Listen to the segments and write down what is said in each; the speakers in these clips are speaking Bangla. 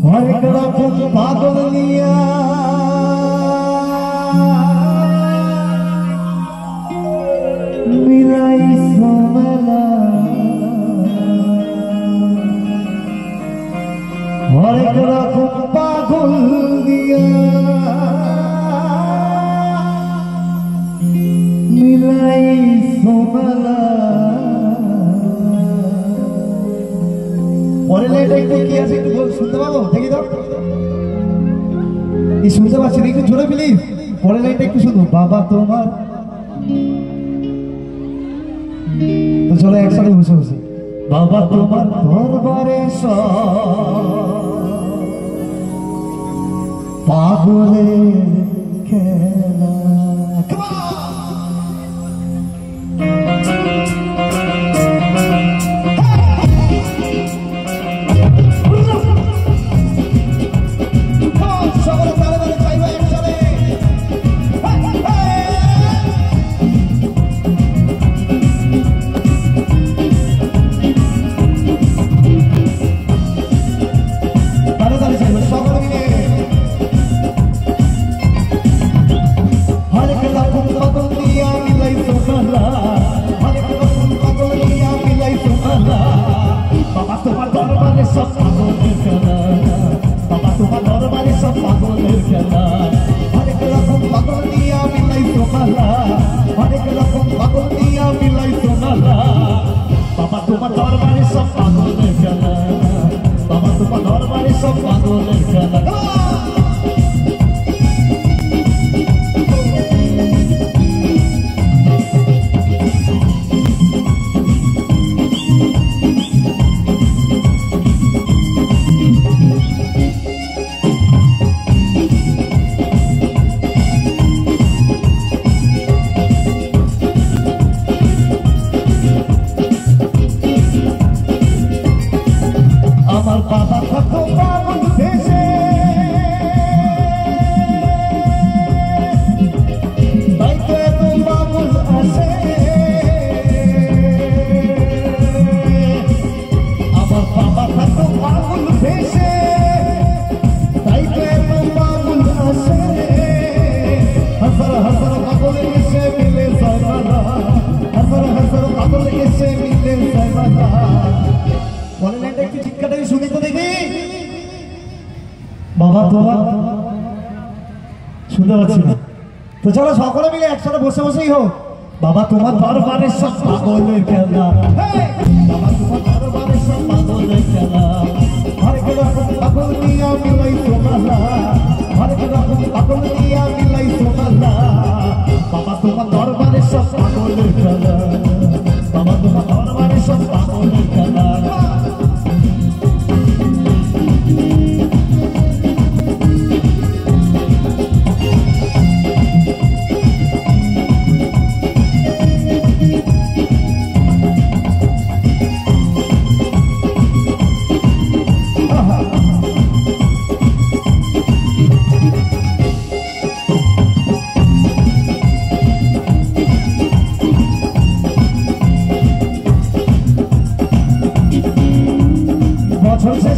হরেক রকম পাগল নিয়া মিলাই সোমেলা হরেক রকম পাগল নিয়া মিলাই সোমেলা পরের লাইনটা একটু কি আছে একটু শুনতে পাবো দেখি দাও এই শুনতে পাচ্ছি একটু জোরে প্লিজ পরের লাইনটা একটু শুনো বাবা তোমার তো চলো একসাথে বসে বসে বাবা তোমার দরবারে পাগলের খেলা বাবা তোমার শুনতে পাচ্ছি না তো চলো সকলে মিলে একসাথে বসে বসেই হোক বাবা তোমার দরবারে সব পাগলের খেলা বাবা তোমার দরবারে সব পাগলের খেলা হরেক রকম পাগল নিয়া মিলাই সোমালা হরেক রকম পাগল নিয়া মিলাই সোমালা বাবা তোমার দরবারে সব পাগলের খেলা বাবা তোমার দরবারে সব পাগলের খেলা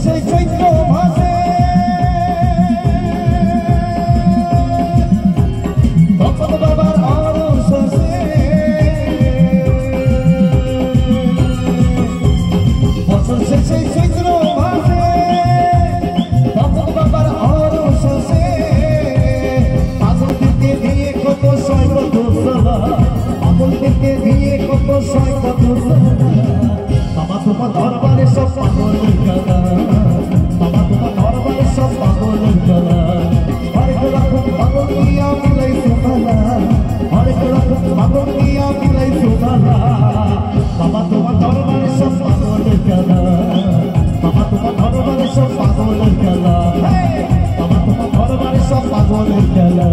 সেই চৈত্র মাসে তখন বাবার আরশ আসে বছর শেষে চৈত্র মাসে তখন বাবার আরশ আসে পাগলদেরকে দিয়ে কত শয় কত সালা পাগলদেরকে দিয়ে কত শয় কত সালা বাবা তোমার দরবারে সব পাগলের খেলা বাবা তোমার দরবারে সব পাগলের খেলা হরেক রকম পাগল নিয়া মিলাই সোমালা হরেক রকম পাগল নিয়া মিলাই সোমালা বাবা তোমার দরবারে সব পাগলের খেলা বাবা তোমার দরবারে সব পাগলের খেলা বাবা তোমার দরবারে সব পাগলের খেলা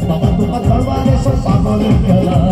বাবা তোমার দরবারে সব পাগলের খেলা